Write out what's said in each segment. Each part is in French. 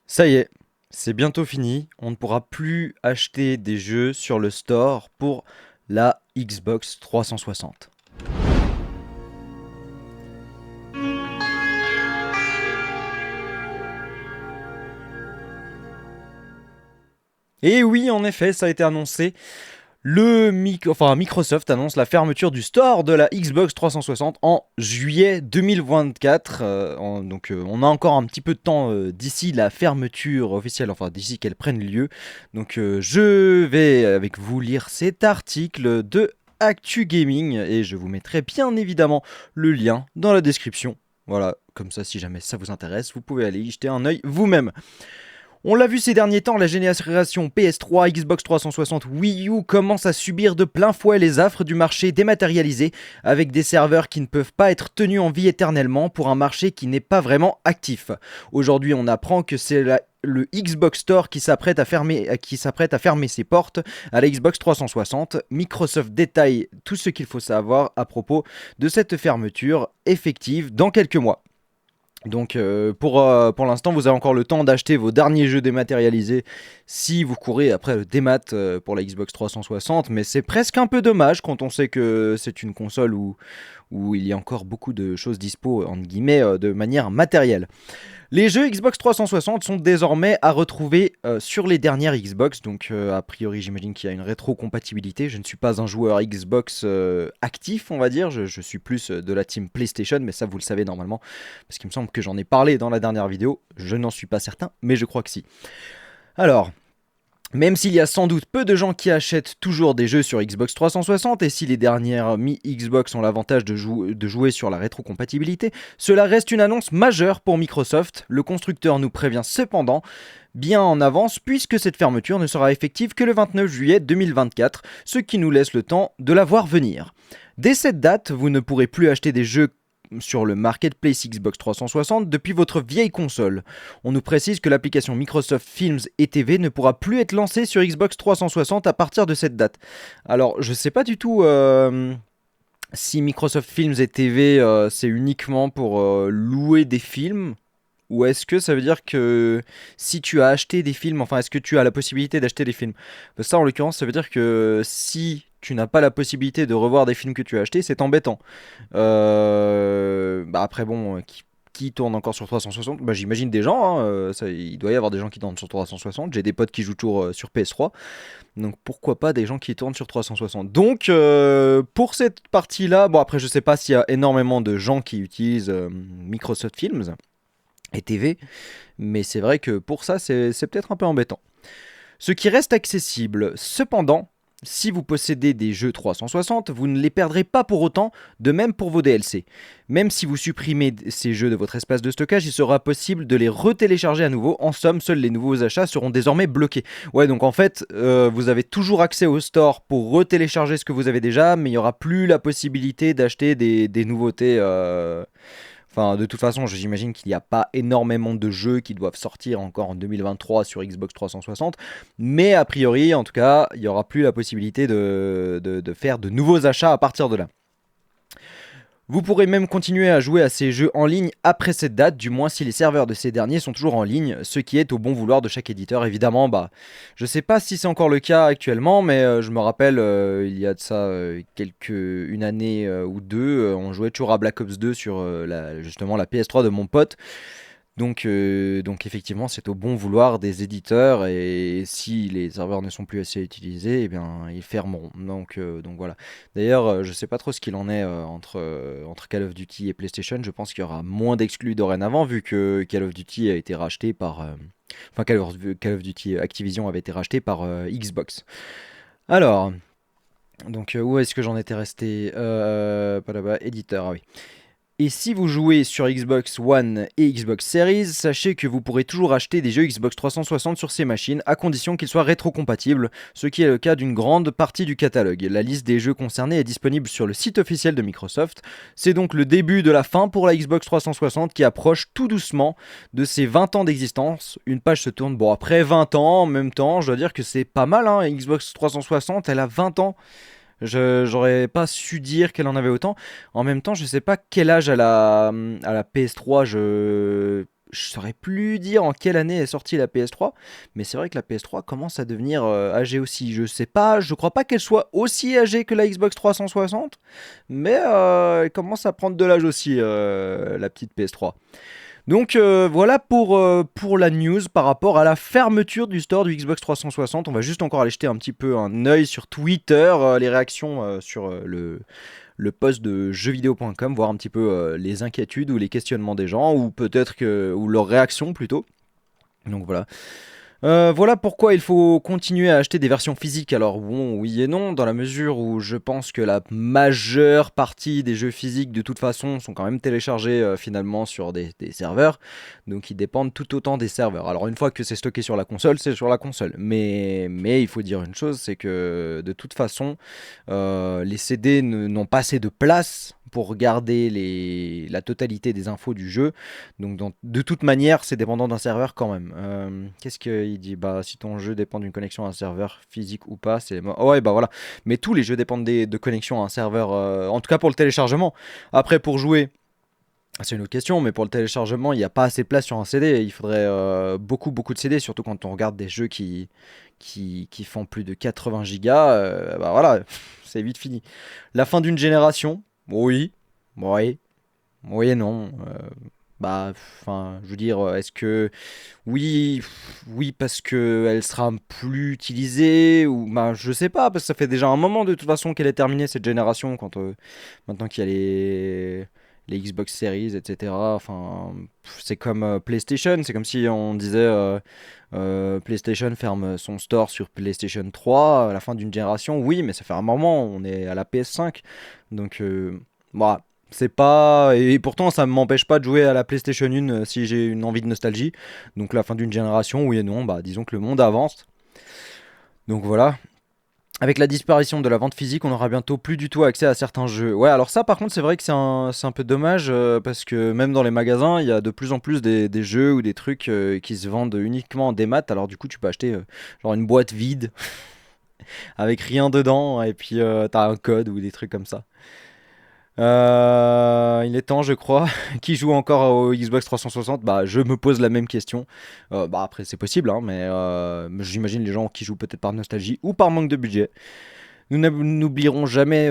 Ça y est, c'est bientôt fini. On ne pourra plus acheter des jeux sur le store pour la Xbox 360. Et oui, en effet, ça a été annoncé. Microsoft annonce la fermeture du store de la Xbox 360 en juillet 2024. On a encore un petit peu de temps d'ici la fermeture officielle, enfin d'ici qu'elle prenne lieu. Je vais avec vous lire cet article de Actu Gaming et je vous mettrai bien évidemment le lien dans la description. Voilà, comme ça si jamais ça vous intéresse, vous pouvez aller y jeter un œil vous-même. On l'a vu ces derniers temps, la génération PS3, Xbox 360, Wii U commence à subir de plein fouet les affres du marché dématérialisé, avec des serveurs qui ne peuvent pas être tenus en vie éternellement pour un marché qui n'est pas vraiment actif. Aujourd'hui, on apprend que c'est le Xbox Store qui s'apprête à fermer ses portes à la Xbox 360. Microsoft détaille tout ce qu'il faut savoir à propos de cette fermeture effective dans quelques mois. Pour l'instant, vous avez encore le temps d'acheter vos derniers jeux dématérialisés si vous courez après le démat pour la Xbox 360, mais c'est presque un peu dommage quand on sait que c'est une console où il y a encore beaucoup de choses dispo, entre guillemets, de manière matérielle. Les jeux Xbox 360 sont désormais à retrouver sur les dernières Xbox, a priori j'imagine qu'il y a une rétrocompatibilité. Je ne suis pas un joueur Xbox actif, on va dire, je suis plus de la team PlayStation, mais ça vous le savez normalement, parce qu'il me semble que j'en ai parlé dans la dernière vidéo, je n'en suis pas certain, mais je crois que si. Alors, même s'il y a sans doute peu de gens qui achètent toujours des jeux sur Xbox 360 et si les dernières mi-Xbox ont l'avantage de jouer sur la rétrocompatibilité, cela reste une annonce majeure pour Microsoft. Le constructeur nous prévient cependant bien en avance puisque cette fermeture ne sera effective que le 29 juillet 2024, ce qui nous laisse le temps de la voir venir. Dès cette date, vous ne pourrez plus acheter des jeux sur le marketplace Xbox 360 depuis votre vieille console. On nous précise que l'application Microsoft Films et TV ne pourra plus être lancée sur Xbox 360 à partir de cette date. Alors, je sais pas du tout si Microsoft Films et TV c'est uniquement pour louer des films. Ou est-ce que ça veut dire que si tu as acheté des films, enfin est-ce que tu as la possibilité d'acheter des films? Ça en l'occurrence ça veut dire que si tu n'as pas la possibilité de revoir des films que tu as achetés, c'est embêtant. Après bon, qui tourne encore sur 360? Bah, j'imagine des gens, hein, il doit y avoir des gens qui tournent sur 360. J'ai des potes qui jouent toujours sur PS3, donc pourquoi pas des gens qui tournent sur 360. Pour cette partie-là, bon après je sais pas s'il y a énormément de gens qui utilisent Microsoft Films et TV, mais c'est vrai que pour ça c'est peut-être un peu embêtant. Ce qui reste accessible, cependant, si vous possédez des jeux 360, vous ne les perdrez pas pour autant, de même pour vos DLC. Même si vous supprimez ces jeux de votre espace de stockage, il sera possible de les retélécharger à nouveau. En somme, seuls les nouveaux achats seront désormais bloqués. Ouais, donc en fait, vous avez toujours accès au store pour retélécharger ce que vous avez déjà, mais il n'y aura plus la possibilité d'acheter des nouveautés. Enfin, de toute façon, j'imagine qu'il n'y a pas énormément de jeux qui doivent sortir encore en 2023 sur Xbox 360. Mais a priori, en tout cas, il n'y aura plus la possibilité de faire de nouveaux achats à partir de là. Vous pourrez même continuer à jouer à ces jeux en ligne après cette date, du moins si les serveurs de ces derniers sont toujours en ligne, ce qui est au bon vouloir de chaque éditeur. Évidemment, je sais pas si c'est encore le cas actuellement, mais je me rappelle, il y a de ça une année ou deux, on jouait toujours à Black Ops 2 sur justement la PS3 de mon pote. Donc effectivement, c'est au bon vouloir des éditeurs et si les serveurs ne sont plus assez utilisés, eh bien ils fermeront. Donc voilà. D'ailleurs, je sais pas trop ce qu'il en est entre Call of Duty et PlayStation. Je pense qu'il y aura moins d'exclus dorénavant vu que Call of Duty a été racheté par, enfin Call of Duty Activision avait été racheté par Xbox. Alors, où est-ce que j'en étais resté éditeur, ah oui. Et si vous jouez sur Xbox One et Xbox Series, sachez que vous pourrez toujours acheter des jeux Xbox 360 sur ces machines, à condition qu'ils soient rétrocompatibles, ce qui est le cas d'une grande partie du catalogue. La liste des jeux concernés est disponible sur le site officiel de Microsoft. C'est donc le début de la fin pour la Xbox 360 qui approche tout doucement de ses 20 ans d'existence. Une page se tourne, bon après 20 ans, en même temps, je dois dire que c'est pas mal, hein, Xbox 360, elle a 20 ans. J'aurais pas su dire qu'elle en avait autant. En même temps, je sais pas quel âge elle a, à la PS3. je saurais plus dire en quelle année est sortie la PS3, mais c'est vrai que la PS3 commence à devenir âgée aussi. Je sais pas, je crois pas qu'elle soit aussi âgée que la Xbox 360, mais elle commence à prendre de l'âge aussi, la petite PS3. Donc voilà pour la news par rapport à la fermeture du store du Xbox 360. On va juste encore aller jeter un petit peu un œil sur Twitter, les réactions sur le post de jeuxvideo.com, voir un petit peu les inquiétudes ou les questionnements des gens, ou peut-être que ou leurs réactions plutôt. Donc voilà. Voilà pourquoi il faut continuer à acheter des versions physiques. Alors bon, oui et non, dans la mesure où je pense que la majeure partie des jeux physiques de toute façon sont quand même téléchargés finalement sur des serveurs, donc ils dépendent tout autant des serveurs. Alors une fois que c'est stocké sur la console, c'est sur la console. Mais il faut dire une chose, c'est que de toute façon, les CD n'ont pas assez de place pour garder la totalité des infos du jeu. Donc de toute manière, c'est dépendant d'un serveur quand même. Qu'est-ce qu'il dit? Bah si ton jeu dépend d'une connexion à un serveur physique ou pas, c'est oh, ouais bah voilà. Mais tous les jeux dépendent de connexions à un serveur. En tout cas pour le téléchargement. Après pour jouer. C'est une autre question, mais pour le téléchargement, il n'y a pas assez de place sur un CD. Il faudrait beaucoup de CD, surtout quand on regarde des jeux qui font plus de 80 gigas. Bah voilà, c'est vite fini. La fin d'une génération, oui, oui, oui et non. Bah, enfin, je veux dire, est-ce que oui, oui parce que elle sera plus utilisée ou bah je sais pas parce que ça fait déjà un moment de toute façon qu'elle est terminée cette génération quand maintenant qu'il y a les Xbox Series etc. Enfin, c'est comme PlayStation, c'est comme si on disait PlayStation ferme son store sur PlayStation 3 à la fin d'une génération. Oui, mais ça fait un moment, on est à la PS5, donc bah c'est pas. Et pourtant, ça ne m'empêche pas de jouer à la PlayStation 1 si j'ai une envie de nostalgie. Donc, la fin d'une génération, oui et non, bah disons que le monde avance. Donc voilà. Avec la disparition de la vente physique, on aura bientôt plus du tout accès à certains jeux. Ouais, alors ça, par contre, c'est vrai que c'est un peu dommage parce que même dans les magasins, il y a de plus en plus des jeux ou des trucs qui se vendent uniquement en démat. Alors, du coup, tu peux acheter genre une boîte vide avec rien dedans et puis t'as un code ou des trucs comme ça. Il est temps, je crois. Qui joue encore au Xbox 360? Bah, je me pose la même question. Bah, après, c'est possible, hein, mais j'imagine les gens qui jouent peut-être par nostalgie ou par manque de budget. Nous n'oublierons jamais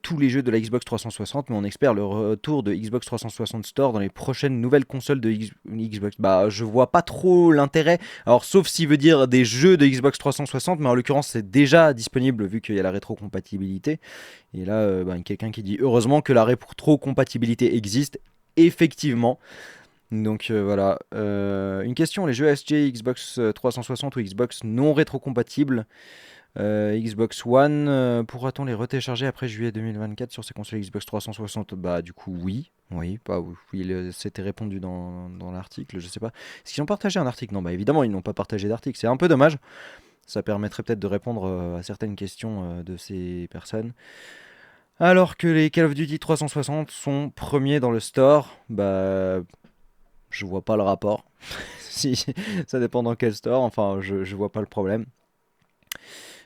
tous les jeux de la Xbox 360, mais on espère le retour de Xbox 360 Store dans les prochaines nouvelles consoles de Xbox. Bah, je vois pas trop l'intérêt. Alors, sauf s'il veut dire des jeux de Xbox 360, mais en l'occurrence, c'est déjà disponible vu qu'il y a la rétrocompatibilité. Et là, bah, quelqu'un qui dit heureusement que la rétrocompatibilité existe. Effectivement. Donc voilà. Une question, les jeux SG Xbox 360 ou Xbox non rétrocompatibles Xbox One, pourra-t-on les retélécharger après juillet 2024 sur ces consoles Xbox 360? Bah du coup oui, oui, bah oui, oui, c'était répondu dans l'article, je sais pas. Est-ce qu'ils ont partagé un article? Non, bah évidemment ils n'ont pas partagé d'article, c'est un peu dommage. Ça permettrait peut-être de répondre à certaines questions de ces personnes. Alors que les Call of Duty 360 sont premiers dans le store, bah je vois pas le rapport. Si ça dépend dans quel store, enfin je vois pas le problème.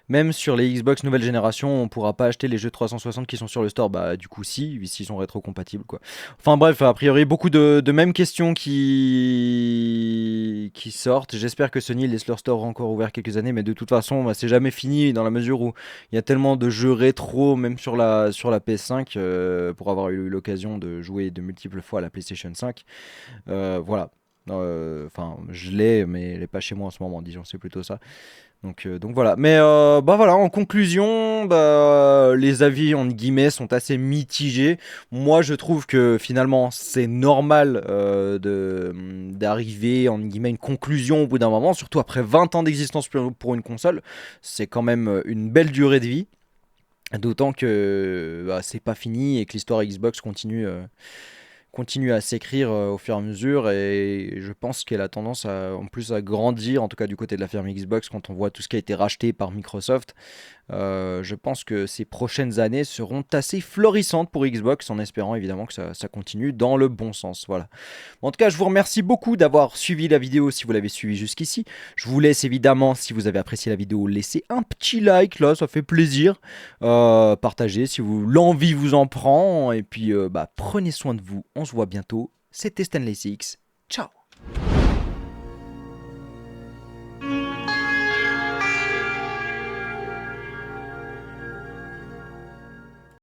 Même sur les Xbox nouvelle génération, on pourra pas acheter les jeux 360 qui sont sur le store. Bah du coup si, s'ils sont rétro-compatibles quoi. Enfin bref, a priori beaucoup de mêmes questions qui sortent. J'espère que Sony laisse leur store encore ouvert quelques années, mais de toute façon bah, c'est jamais fini dans la mesure où il y a tellement de jeux rétro, même sur la PS5, pour avoir eu l'occasion de jouer de multiples fois à la PlayStation 5. Voilà. Enfin, je l'ai, mais elle est pas chez moi en ce moment, disons, c'est plutôt ça. Donc voilà. Mais bah voilà, en conclusion, bah, les avis en guillemets sont assez mitigés. Moi, je trouve que finalement, c'est normal d'arriver en guillemets à une conclusion au bout d'un moment, surtout après 20 ans d'existence pour une console. C'est quand même une belle durée de vie. D'autant que bah, c'est pas fini et que l'histoire Xbox continue à s'écrire au fur et à mesure et je pense qu'elle a tendance en plus à grandir, en tout cas du côté de la firme Xbox quand on voit tout ce qui a été racheté par Microsoft. Je pense que ces prochaines années seront assez florissantes pour Xbox en espérant évidemment que ça continue dans le bon sens. Voilà. En tout cas, je vous remercie beaucoup d'avoir suivi la vidéo si vous l'avez suivi jusqu'ici. Je vous laisse évidemment, si vous avez apprécié la vidéo, laisser un petit like là, ça fait plaisir. Partagez si l'envie vous en prend. Et puis, bah, prenez soin de vous. On se voit bientôt. C'était Stanley Six. Ciao.